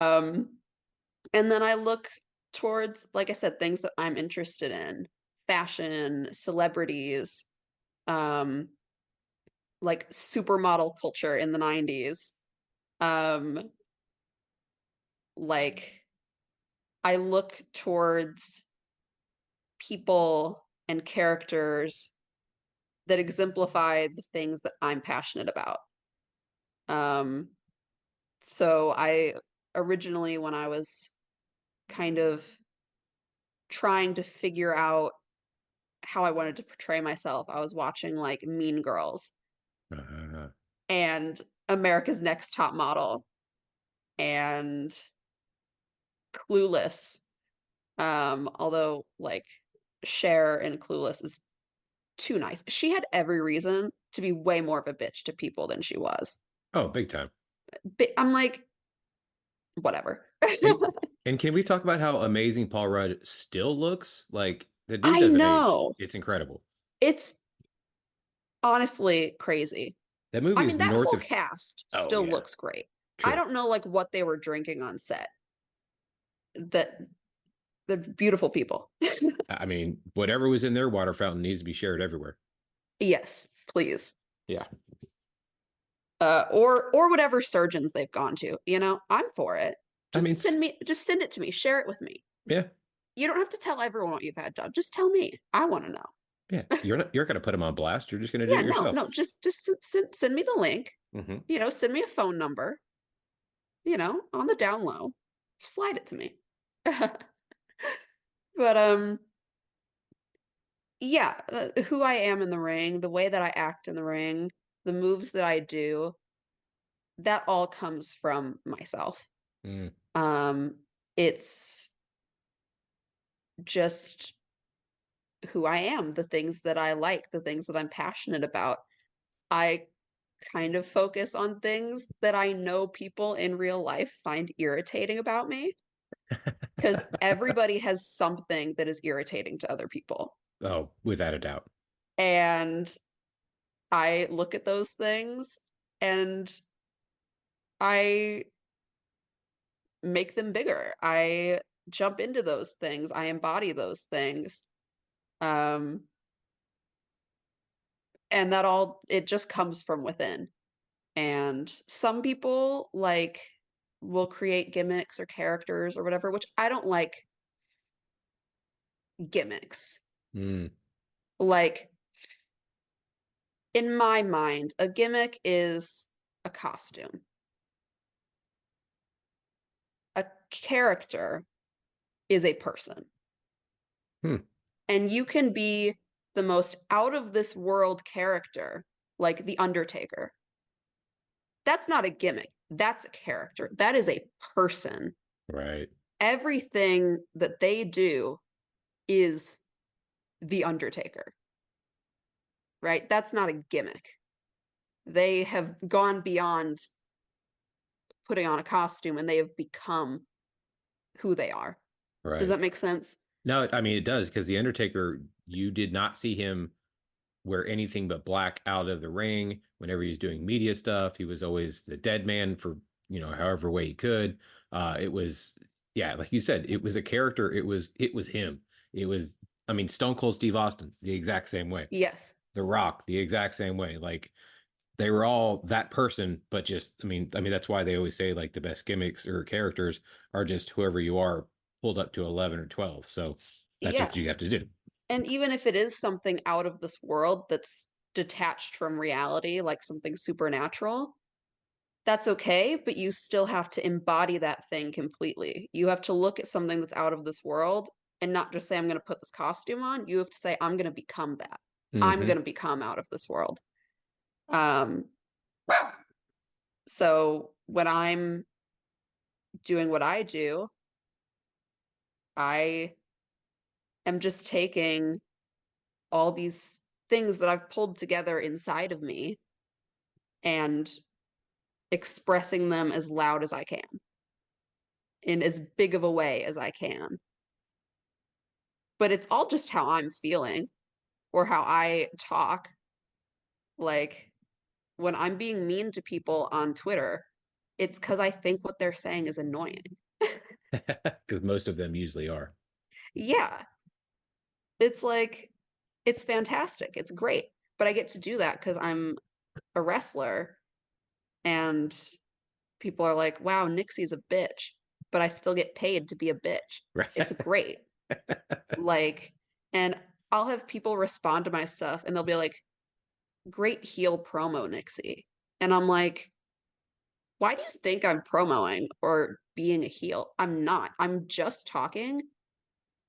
Um, and then I look towards, like I said, things that I'm interested in, fashion, celebrities, um, like supermodel culture in the 90s. Um, like I look towards people and characters that exemplify the things that I'm passionate about. Um, so I originally, when I was kind of trying to figure out how I wanted to portray myself, I was watching like Mean Girls Uh, and America's Next Top Model and Clueless. Although like Cher in Clueless is too nice. She had every reason to be way more of a bitch to people than she was. oh, big time. But I'm like, whatever. And and can we talk about how amazing Paul Rudd still looks? Like the dude I doesn't age. know. It's incredible. It's honestly crazy. That movie I is mean, that north whole of. cast Oh still yeah, looks great. I true. don't know like what they were drinking on set. That they're beautiful people. I mean, whatever was in their water fountain needs to be shared everywhere. Yes, please. Yeah. Or whatever surgeons they've gone to. I'm for it. I mean, Just send it to me. Share it with me. yeah, You don't have to tell everyone what you've had done. Just tell me. I want to know. yeah. You're not going to put them on blast. You're just going to do Yeah, it no, yourself. no, just send me the link. Hmm. Send me a phone number, on the down low. Slide it to me. But yeah, who I am in the ring, the way that I act in the ring, the moves that I do, that all comes from myself. Mm. Um, it's just who I am, the things that I like, the things that I'm passionate about. I kind of focus on things that I know people in real life find irritating about me because everybody has something that is irritating to other people. Oh, without a doubt. And I look at those things and I make them bigger. I jump into those things. I embody those things. Um, and that all, it just comes from within. And some people like will create gimmicks or characters or whatever, which I don't like gimmicks. Mm. Like in my mind, a gimmick is a costume. A character is a person. Hmm. And you can be the most out of this world character, like The Undertaker. That's not a gimmick. That's a character. That is a person. Right. Everything that they do is The Undertaker, right? That's not a gimmick. They have gone beyond putting on a costume and they have become who they are. Does Right. that make sense? No, I mean it does because the Undertaker, you did not see him wear anything but black out of the ring. Whenever he was doing media stuff, he was always the dead man for, however way he could. It was, yeah, like you said, it was a character. It was him. It was, I mean, Stone Cold Steve Austin, the exact same way. Yes. The Rock, the exact same way. Like they were all that person, but just, I mean, that's why they always say like the best gimmicks or characters are just whoever you are pulled up to 11 or 12. So that's what Yeah. you have to do. And even if it is something out of this world that's detached from reality, like something supernatural, that's okay, but you still have to embody that thing completely. You have to look at something that's out of this world and not just say, I'm going to put this costume on. You have to say, I'm going to become that. I'm going Hmm. to become out of this world. Um, so when I'm doing what I do, I am just taking all these things that I've pulled together inside of me and expressing them as loud as I can in as big of a way as I can. But it's all just how I'm feeling or how I talk. Like when I'm being mean to people on Twitter, It's because I think what they're saying is annoying. Because most of them usually are. Yeah, it's like, it's fantastic. It's great. But I get to do that because I'm a wrestler and people are like, wow, Nixi's a bitch, but I still get paid to be a bitch. It's Right. great. Like, and I'll have people respond to my stuff and they'll be like, great heel promo, Nixi. And I'm like, why do you think I'm promoing or being a heel? I'm not. I'm just talking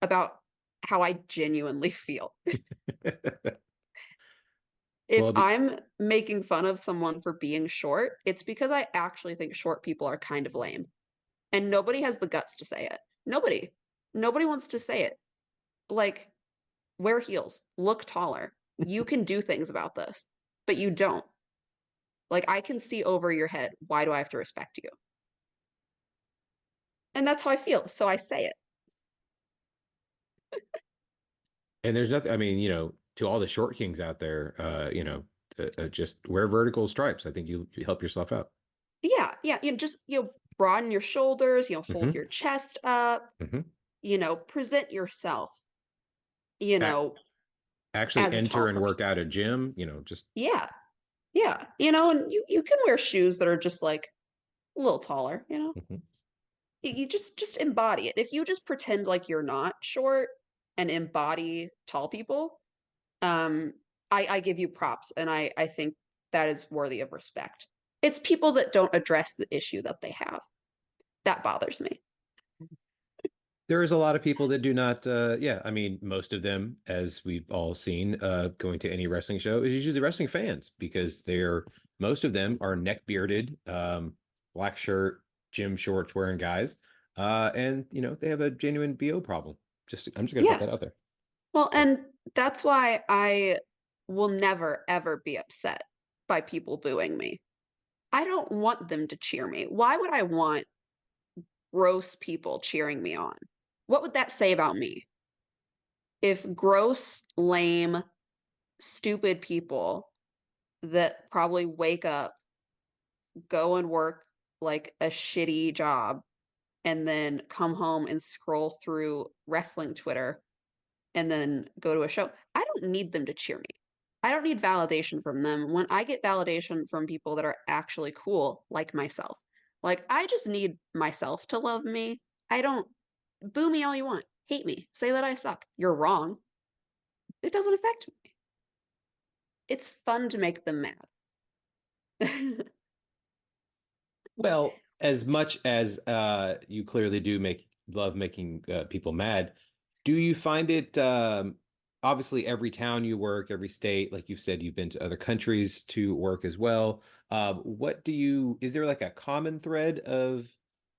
about how I genuinely feel. If Well, I'm making fun of someone for being short, it's because I actually think short people are kind of lame. And nobody has the guts to say it. Nobody. Nobody wants to say it. Like, wear heels, look taller. You can do things about this, but you don't. Like, I can see over your head. Why do I have to respect you? And that's how I feel. So I say it. and there's nothing, I mean, to all the short kings out there, just wear vertical stripes. I think you help yourself out. Yeah, yeah. Broaden your shoulders, hold Hmm. your chest up, Hmm. present yourself, you know, Actually as a enter tall and work person. out a gym, just. Yeah, yeah. And you can wear shoes that are just like a little taller. Mhm. You just embody it. If you just pretend like you're not short and embody tall people, um, I give you props, and I think that is worthy of respect. It's people that don't address the issue that they have that bothers me. There is a lot of people that do not, yeah, I mean, most of them, as we've all seen, going to any wrestling show is usually wrestling fans because most of them are neck bearded, black shirt, gym shorts wearing guys. And, they have a genuine BO problem. I'm just going to put Yeah. that out there. Well, So, and that's why I will never ever be upset by people booing me. I don't want them to cheer me. Why would I want gross people cheering me on? What would that say about me? If gross, lame, stupid people that probably wake up, go and work like a shitty job, and then come home and scroll through wrestling Twitter and then go to a show. I don't need them to cheer me. I don't need validation from them when I get validation from people that are actually cool, like myself. Like, I just need myself to love me. I don't boo me all you want, hate me, say that I suck. You're wrong. It doesn't affect me. It's fun to make them mad. well, as much as you clearly do love making people mad, do you find it obviously every town you work, every state, like you've said, you've been to other countries to work as well. Is there like a common thread of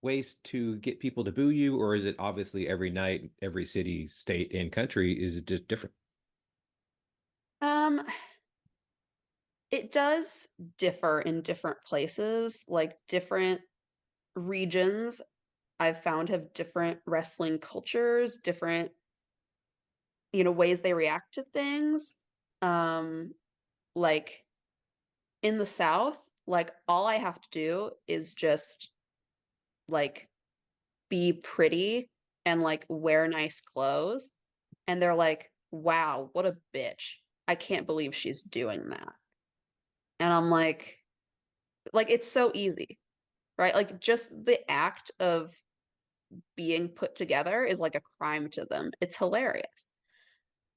ways to get people to boo you, or is it obviously every night, every city, state, and country is it just different? um, it does differ in different places, like different regions I've found have different wrestling cultures, different, ways they react to things. Um, like in the South, like all I have to do is just like be pretty and like wear nice clothes. And they're like, wow, what a bitch. I can't believe she's doing that. And I'm like it's so easy, right? Like just the act of being put together is like a crime to them. It's hilarious.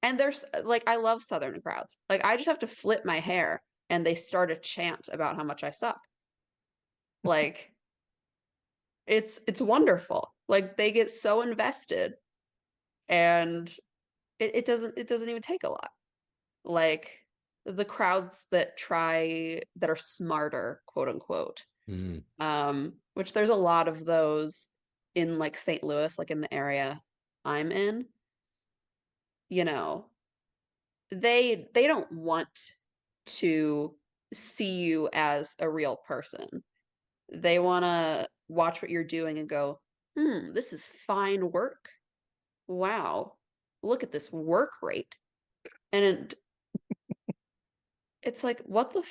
And there's like I love Southern crowds. Like I just have to flip my hair and they start a chant about how much I suck. Like it's wonderful. Like they get so invested and it doesn't even take a lot. Like the crowds that are smarter, quote unquote. Mm. Which there's a lot of those in like St. Louis, like in the area I'm in, you know, they don't want to see you as a real person. They want to watch what you're doing and go, this is fine work. Wow, look at this work rate. And it's like, what the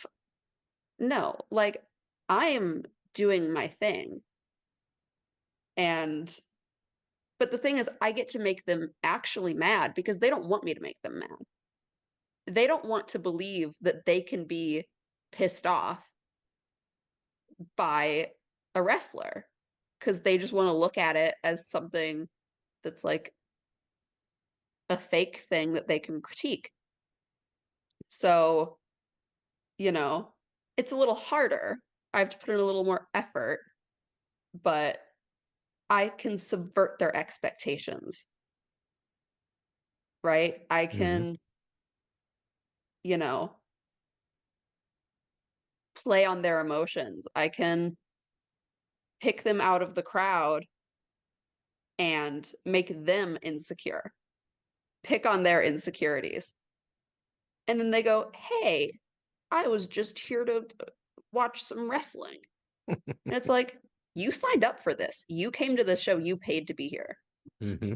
no, like I am. doing my thing. But the thing is, I get to make them actually mad because they don't want me to make them mad. They don't want to believe that they can be pissed off by a wrestler because they just want to look at it as something that's like a fake thing that they can critique. So, it's a little harder. I have to put in a little more effort, but I can subvert their expectations, right? I Mm-hmm. can, you know, play on their emotions. I can pick them out of the crowd and make them insecure, pick on their insecurities. And then they go, hey, I was just here to watch some wrestling. And it's like, you signed up for this. You came to the show. You paid to be here. Mm-hmm.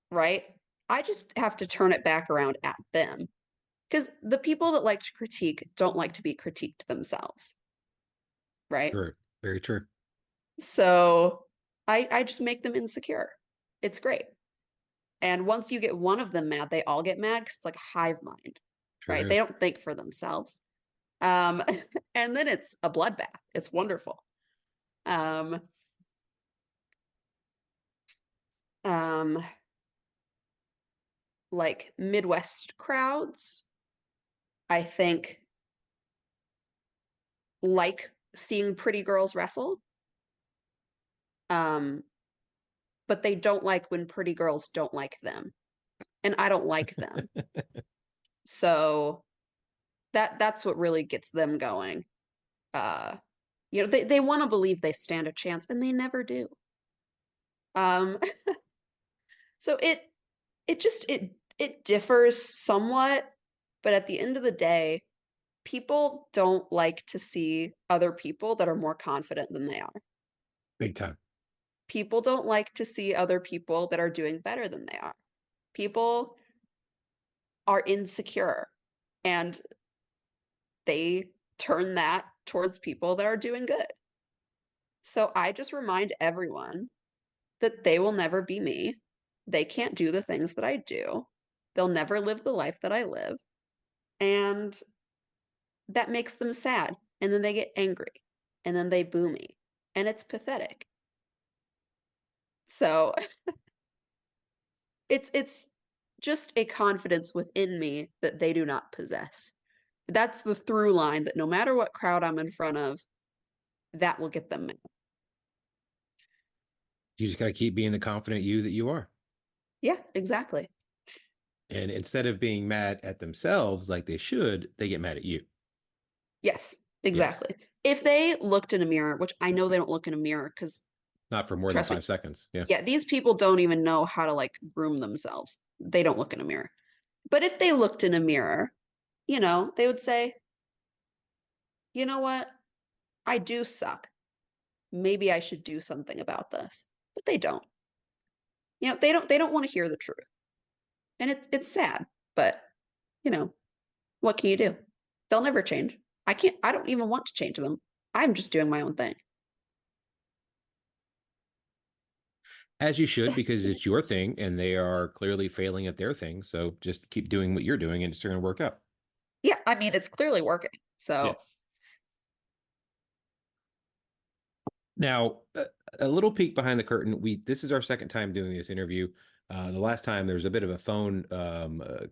Right? I just have to turn it back around at them. Because the people that like to critique don't like to be critiqued themselves. Right? True. Very true. So I just make them insecure. It's great. And once you get one of them mad, they all get mad because it's like a hive mind, right? True. They don't think for themselves. Um, and then it's a bloodbath. It's wonderful. Um, um, like Midwest crowds, I think like seeing pretty girls wrestle. Um, but they don't like when pretty girls don't like them. And I don't like them. So that's what really gets them going. Uh, they want to believe they stand a chance and they never do. Um, so it differs somewhat, but at the end of the day, people don't like to see other people that are more confident than they are. Big time. People don't like to see other people that are doing better than they are. People are insecure and they turn that towards people that are doing good. So I just remind everyone that they will never be me. They can't do the things that I do. They'll never live the life that I live. And that makes them sad. And then they get angry. And then they boo me. And it's pathetic. So it's just a confidence within me that they do not possess. That's the through line that no matter what crowd I'm in front of, that will get them mad. You just got to keep being the confident you that you are. Yeah, exactly. And instead of being mad at themselves like they should, they get mad at you. Yes, Yes. exactly. If they looked in a mirror, which I know they don't look in a mirror because Not for more than trust me, 5 seconds. Yeah. yeah, these people don't even know how to like groom themselves. They don't look in a mirror. But if they looked in a mirror, they would say, you know what? I do suck. Maybe I should do something about this. But they don't. They don't want to hear the truth. And it's sad, but you know, what can you do? They'll never change. I don't even want to change them. I'm just doing my own thing. As you should, because it's your thing and they are clearly failing at their thing. So just keep doing what you're doing and it's going to work out. Yeah, I mean, it's clearly working. Yeah. So, Now, a little peek behind the curtain. This is our second time doing this interview. The last time there was a bit of a phone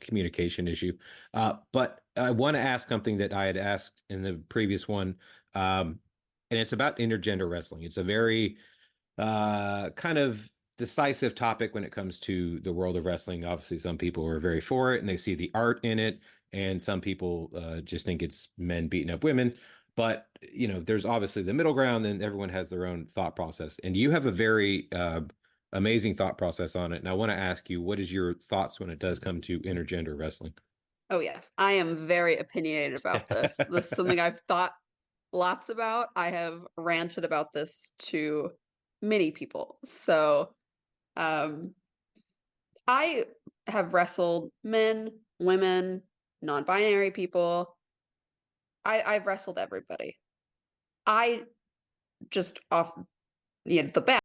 communication issue, but I want to ask something that I had asked in the previous one, and it's about intergender wrestling. It's a very kind of decisive topic when it comes to the world of wrestling. Obviously, some people are very for it and they see the art in it, and some people just think it's men beating up women. But there's obviously the middle ground, and everyone has their own thought process. And you have a very amazing thought process on it. And I want to ask you, what is your thoughts when it does come to intergender wrestling? oh yes, I am very opinionated about this. This is something I've thought lots about. I have ranted about this to many people. So, um, I have wrestled men, women, non-binary people. I've wrestled everybody. I just off the bat